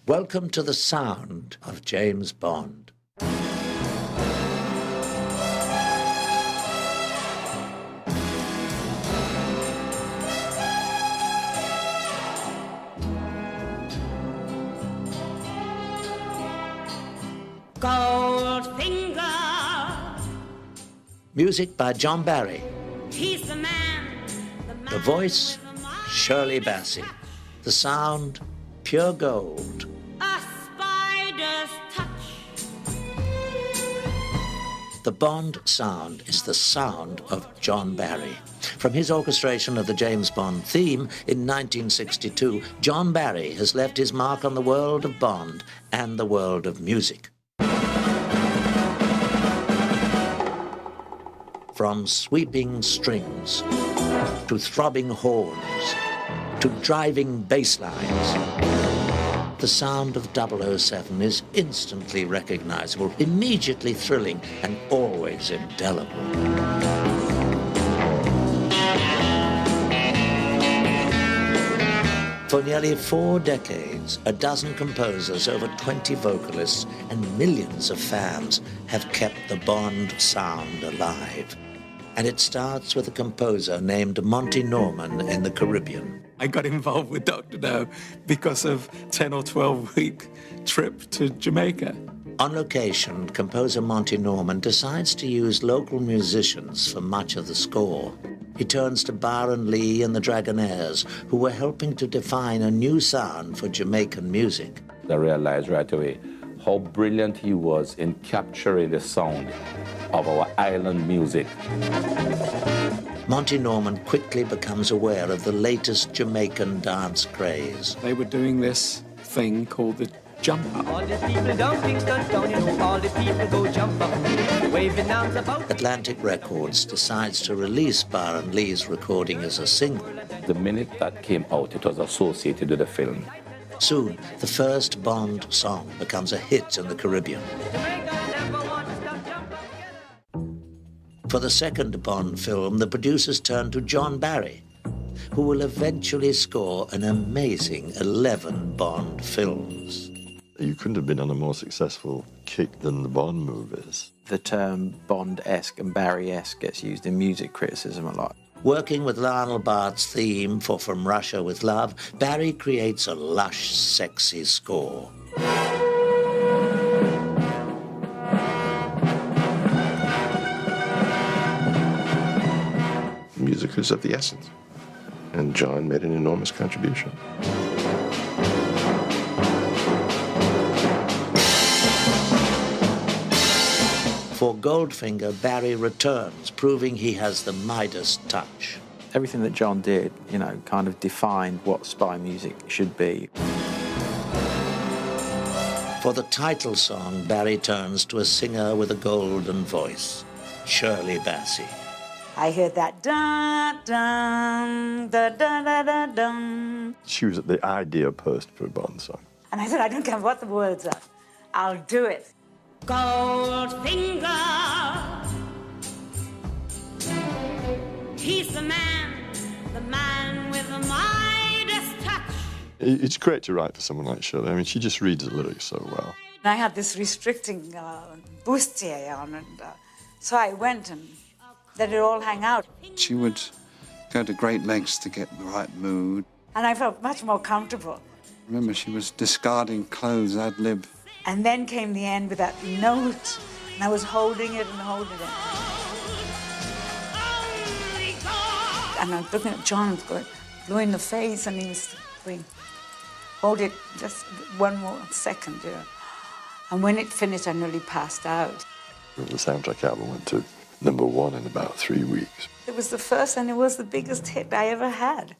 Welcome to the sound of James Bond. Goldfinger. Music by John Barry. He's the man. The voice, Shirley Bassey. The sound, pure gold. A spider's touch. The Bond sound is the sound of John Barry. From his orchestration of the James Bond theme in 1962, John Barry has left his mark on the world of Bond and the world of music. From sweeping strings to throbbing horns to driving bass lines, the sound of 007 is instantly recognizable, immediately thrilling, and always indelible. For nearly 4 decades, a dozen composers, over 20 vocalists, and millions of fans have kept the Bond sound alive. And it starts with a composer named Monty Norman in the Caribbean. I got involved with Dr. No because of 10 or 12-week trip to Jamaica. On location, composer Monty Norman decides to use local musicians for much of the score. He turns to Byron Lee and the Dragonaires, who were helping to define a new sound for Jamaican music. I realized right away how brilliant he was in capturing the sound of our island music. Monty Norman quickly becomes aware of the latest Jamaican dance craze. They were doing this thing called the jump up. All the people down Kingston Town, you know, all the people go jump up, waving arms about. Atlantic Records decides to release Byron Lee's recording as a single. The minute that came out, it was associated with the film. Soon, the first Bond song becomes a hit in the Caribbean. For the second Bond film, the producers turn to John Barry, who will eventually score an amazing 11 Bond films. You couldn't have been on a more successful kick than the Bond movies. The term Bond-esque and Barry-esque gets used in music criticism a lot. Working with Lionel Bart's theme for From Russia with Love, Barry creates a lush, sexy score. Music is of the essence, and John made an enormous contribution. For Goldfinger, Barry returns, proving he has the Midas touch. Everything that John did, you know, kind of defined what spy music should be. For the title song, Barry turns to a singer with a golden voice, Shirley Bassey. I heard that dun dun da da da da dun. She was the idea post for a Bond song. And I said, I don't care what the words are. I'll do it. Goldfinger. He's the man with the Midas touch. It's great to write for someone like Shirley. I mean, she just reads the lyrics so well. And I had this restricting bustier on, and so I went and let it all hang out. She would go to great lengths to get the right mood. And I felt much more comfortable. Remember, she was discarding clothes ad lib. And then came the end with that note, and I was holding it and holding it. And I was looking at John, going blue in the face, and he was going, hold it just one more second, you know. And when it finished, I nearly passed out. The soundtrack album went to #1 in about 3 weeks. It was the first, and it was the biggest hit I ever had.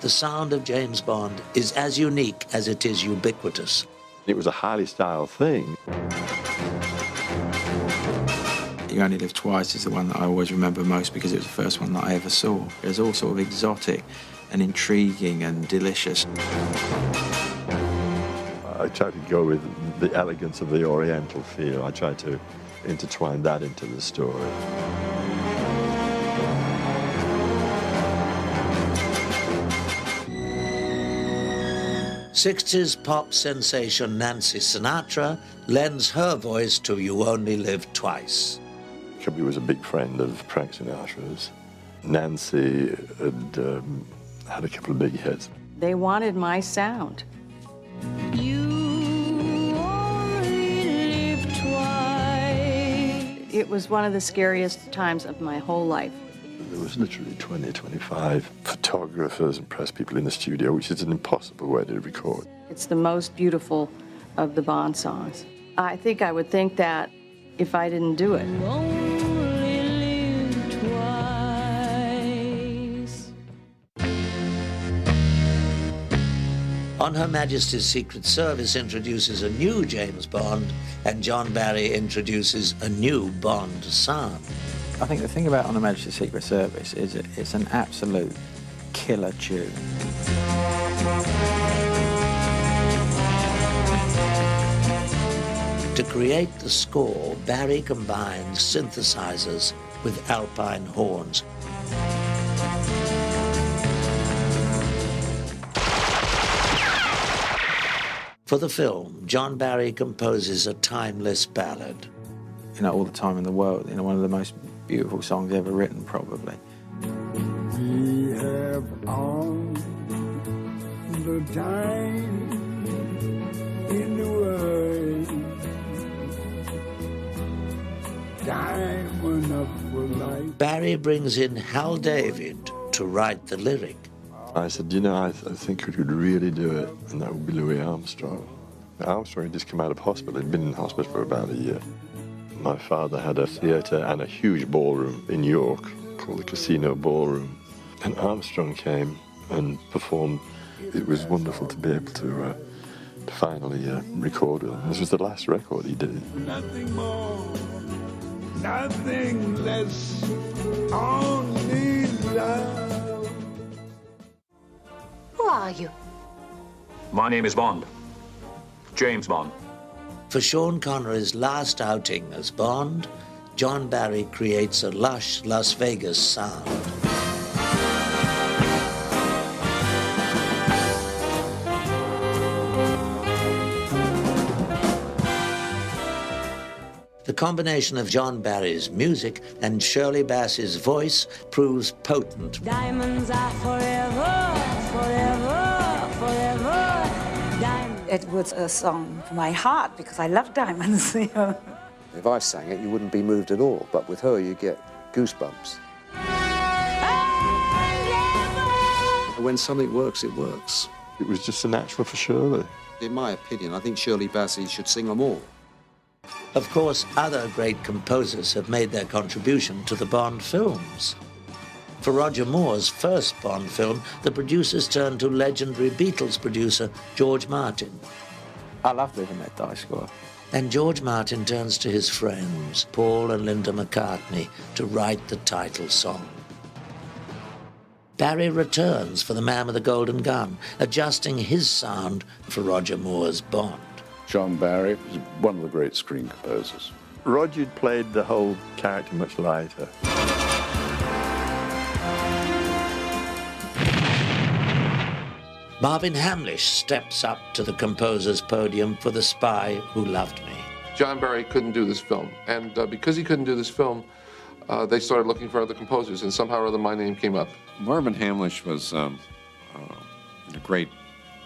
The sound of James Bond is as unique as it is ubiquitous. It was a highly styled thing. You Only Live Twice is the one that I always remember most because it was the first one that I ever saw. It was all sort of exotic and intriguing and delicious. I tried to go with the elegance of the Oriental feel. I tried to intertwine that into the story. 60s pop sensation Nancy Sinatra lends her voice to You Only Live Twice. Cubby was a big friend of Frank Sinatra's. Nancy had had a couple of big hits. They wanted my sound. You only live twice. It was one of the scariest times of my whole life. There was literally 20, 25 photographers and press people in the studio, which is an impossible way to record. It's the most beautiful of the Bond songs. I think I would think that if I didn't do it. You only live twice. On Her Majesty's Secret Service introduces a new James Bond, and John Barry introduces a new Bond sound. I think the thing about On Her Majesty's Secret Service is it's an absolute killer tune. To create the score, Barry combines synthesizers with alpine horns. For the film, John Barry composes a timeless ballad. You know, All the Time in the World, you know, one of the most beautiful songs ever written, probably. We have all the time in the world, time enough for life. Barry brings in Hal David to write the lyric. I said, you know, I think we could really do it, and that would be Louis Armstrong. Armstrong had just come out of hospital. He'd been in hospital for about a year. My father had a theatre and a huge ballroom in York called the Casino Ballroom. And Armstrong came and performed. It was wonderful to be able to finally record with him. This was the last record he did. Nothing more, nothing less, only love. Who are you? My name is Bond. James Bond. For Sean Connery's last outing as Bond, John Barry creates a lush Las Vegas sound. The combination of John Barry's music and Shirley Bassey's voice proves potent. Diamonds are forever, forever, forever. Diamonds. It was a song for my heart because I love diamonds. You know. If I sang it, you wouldn't be moved at all, but with her, you get goosebumps. When something works, it works. It was just so natural for Shirley. In my opinion, I think Shirley Bassey should sing them all. Of course, other great composers have made their contribution to the Bond films. For Roger Moore's first Bond film, the producers turned to legendary Beatles producer George Martin. I love Living Let Die Score. And George Martin turns to his friends, Paul and Linda McCartney, to write the title song. Barry returns for The Man with the Golden Gun, adjusting his sound for Roger Moore's Bond. John Barry was one of the great screen composers. Roger played the whole character much lighter. Marvin Hamlish steps up to the composer's podium for The Spy Who Loved Me. John Barry couldn't do this film, and because he couldn't do this film, they started looking for other composers, and somehow or other my name came up. Marvin Hamlish was a great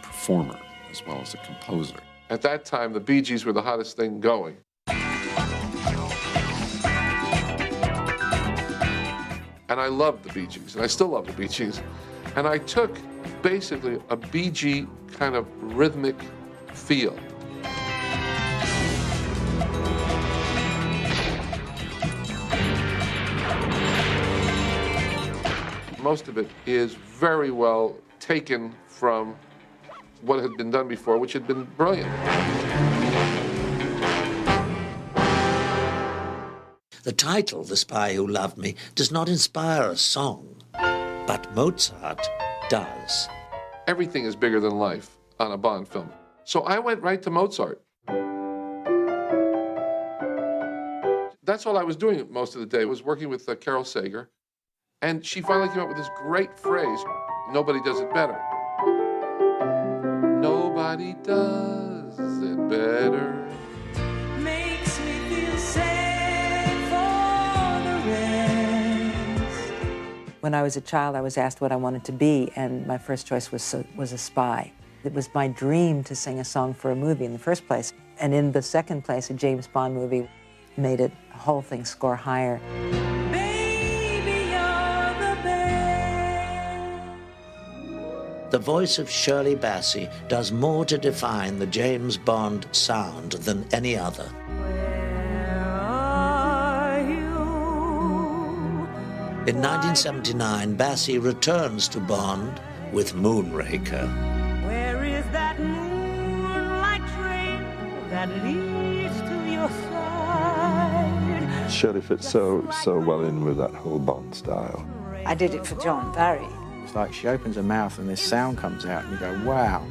performer as well as a composer. At that time, the Bee Gees were the hottest thing going. And I loved the Bee Gees, and I still love the Bee Gees. And I took basically a Bee Gee kind of rhythmic feel. Most of it is very well taken from what had been done before, which had been brilliant. The title, The Spy Who Loved Me, does not inspire a song, but Mozart does. Everything is bigger than life on a Bond film. So I went right to Mozart. That's all I was doing most of the day, was working with Carol Sager. And she finally came up with this great phrase, nobody does it better. Nobody does it better. Makes me feel sad for the rest. When I was a child, I was asked what I wanted to be, and my first choice was a spy. It was my dream to sing a song for a movie in the first place. And in the second place, a James Bond movie made it, the whole thing score higher. Baby, you're the best. The voice of Shirley Bassey does more to define the James Bond sound than any other. In 1979, Bassey returns to Bond with Moonraker. Where is that moonlight train that leads to your side? Shirley fits so well in with that whole Bond style. I did it for John Barry. It's like she opens her mouth and this sound comes out and you go, wow.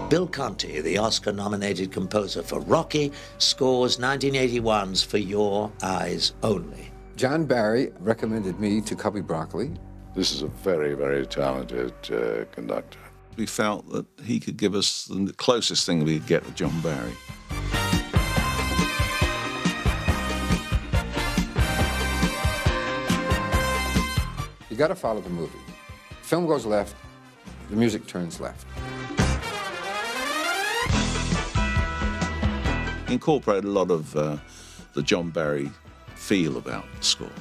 Bill Conti, the Oscar-nominated composer for Rocky, scores 1981's For Your Eyes Only. John Barry recommended me to Cubby Broccoli. This is a very, very talented conductor. We felt that he could give us the closest thing we could get to John Barry. You got to follow the movie. Film goes left, the music turns left. Incorporate a lot of the John Barry feel about the score.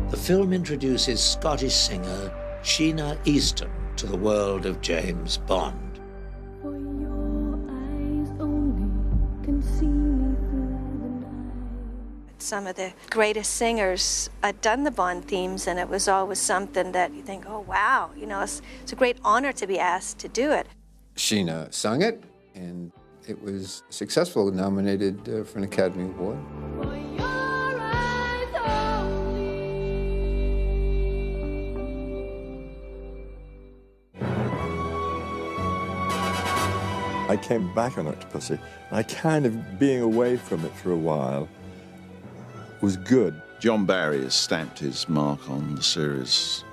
The film introduces Scottish singer Sheena Easton to the world of James Bond. Some of the greatest singers had done the Bond themes, and it was always something that you think, oh, wow, you know, it's a great honor to be asked to do it. Sheena sung it, and it was successful, nominated for an Academy Award. I came back on Octopussy, and I kind of, being away from it for a while, was good. John Barry has stamped his mark on the series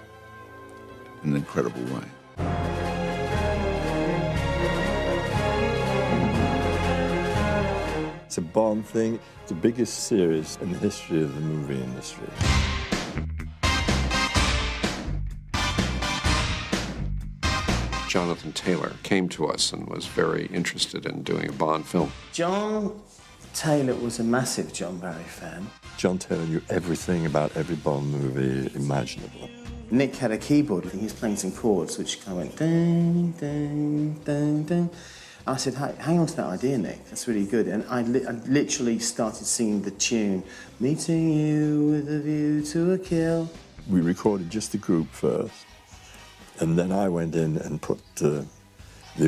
in an incredible way. It's a Bond thing, the biggest series in the history of the movie industry. Jonathan Taylor came to us and was very interested in doing a Bond film. John Taylor was a massive John Barry fan. John Taylor knew everything about every Bond movie imaginable. Nick had a keyboard, and he was playing some chords, which kind of went ding, ding, ding, ding. I said, hey, hang on to that idea, Nick. That's really good. And I literally started singing the tune, Meeting You with a View to a Kill. We recorded just the group first, and then I went in and put the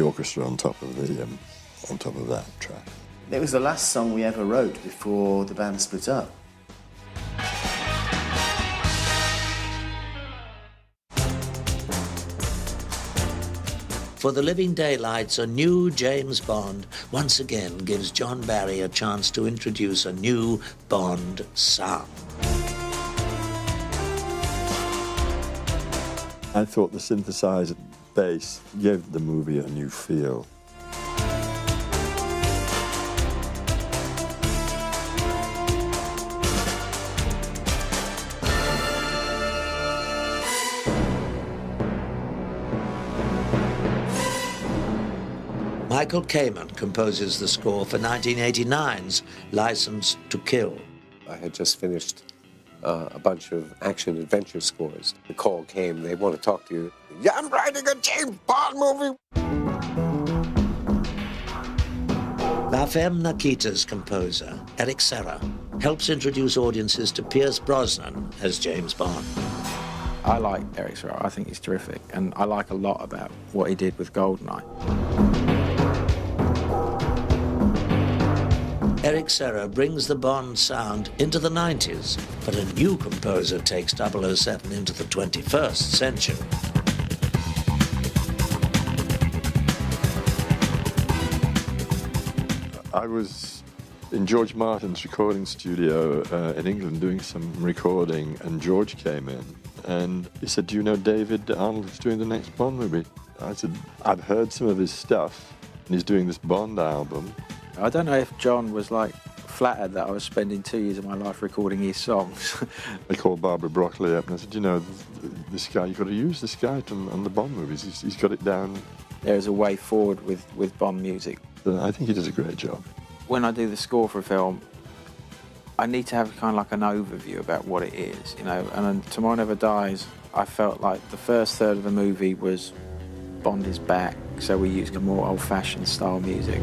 orchestra on top of that track. It was the last song we ever wrote before the band split up. For The Living Daylights, a new James Bond once again gives John Barry a chance to introduce a new Bond sound. I thought the synthesizer bass gave the movie a new feel. Michael Kamen composes the score for 1989's License to Kill. I had just finished a bunch of action-adventure scores. The call came, they want to talk to you. Yeah, I'm writing a James Bond movie! La Femme Nikita's composer, Eric Serra, helps introduce audiences to Pierce Brosnan as James Bond. I like Eric Serra. I think he's terrific, and I like a lot about what he did with GoldenEye. Eric Eric Serra brings the Bond sound into the 90s, but a new composer takes 007 into the 21st century. I was in George Martin's recording studio in England doing some recording, and George came in and he said, "Do you know David Arnold is doing the next Bond movie?" I said, "I've heard some of his stuff, and he's doing this Bond album." I don't know if John was like flattered that I was spending 2 years of my life recording his songs. I called Barbara Broccoli up and I said, "You know, this guy, you've got to use this guy on the Bond movies. He's got it down." There is a way forward with Bond music. I think he does a great job. When I do the score for a film, I need to have kind of like an overview about what it is, you know. And then Tomorrow Never Dies, I felt like the first third of the movie was Bond is back, so we used a more old-fashioned style music.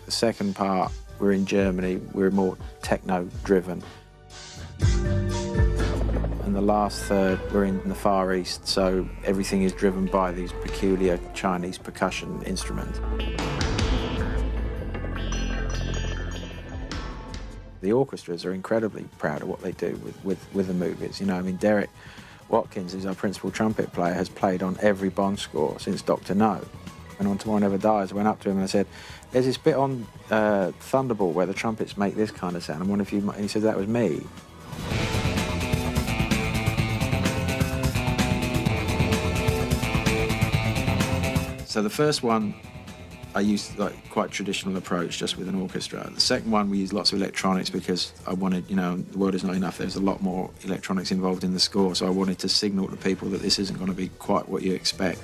The second part, we're in Germany, we're more techno-driven. And the last third, we're in the Far East, so everything is driven by these peculiar Chinese percussion instruments. The orchestras are incredibly proud of what they do with the movies. You know, I mean, Derek Watkins, who's our principal trumpet player, has played on every Bond score since Dr. No. And on Tomorrow Never Dies, I went up to him and I said, "There's this bit on Thunderball where the trumpets make this kind of sound. I wonder if you..." And he said, "That was me." So the first one, I used like quite traditional approach, just with an orchestra. The second one, we used lots of electronics because I wanted, you know, the world is not enough. There's a lot more electronics involved in the score, so I wanted to signal to people that this isn't going to be quite what you expect.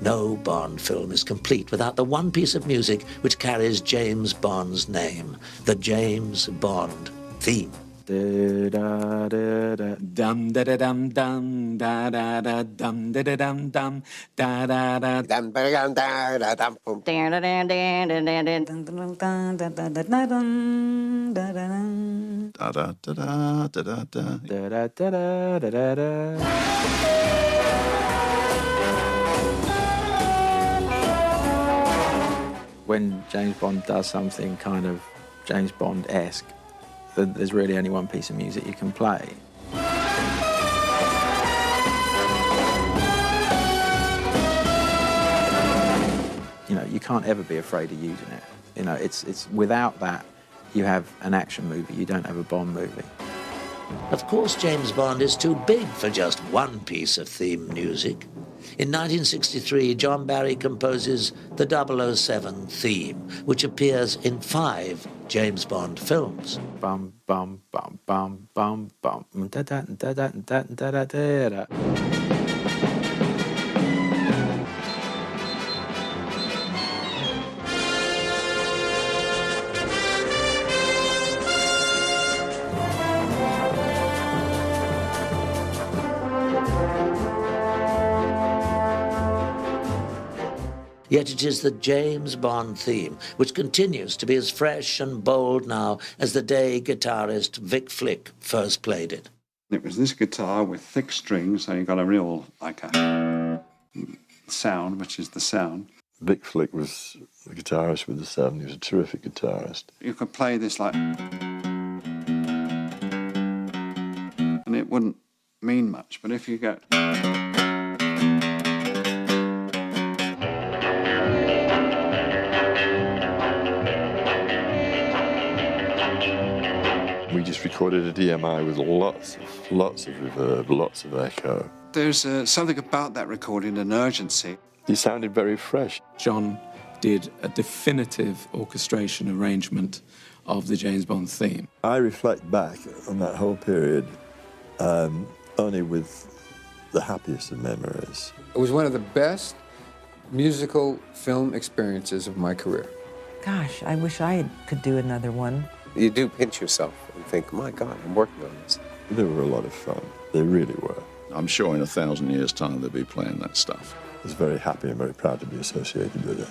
No Bond film is complete without the one piece of music which carries James Bond's name, the James Bond theme. Da da da da dum da da dum dum da da da dum da da dum dum da da da dum da da da da dum da da da da da da da. When James Bond does something kind of James Bond-esque, then there's really only one piece of music you can play. You know, you can't ever be afraid of using it. You know, it's without that, you have an action movie, you don't have a Bond movie. Of course, James Bond is too big for just one piece of theme music. In 1963, John Barry composes the 007 theme, which appears in 5 James Bond films. Bum bum bum bum bum bum da da da da da da da da da. Yet it is the James Bond theme which continues to be as fresh and bold now as the day guitarist Vic Flick first played it. It was this guitar with thick strings, so you got a real, like a sound, which is the sound. Vic Flick was the guitarist with the 7. He was a terrific guitarist. You could play this like... and it wouldn't mean much, but if you get... We just recorded a DMI with lots of reverb, lots of echo. There's something about that recording, an urgency. It sounded very fresh. John did a definitive orchestration arrangement of the James Bond theme. I reflect back on that whole period only with the happiest of memories. It was one of the best musical film experiences of my career. Gosh, I wish I could do another one. You do pinch yourself and think, my God, I'm working on this. They were a lot of fun. They really were. I'm sure in 1,000 years' time they'll be playing that stuff. I was very happy and very proud to be associated with it.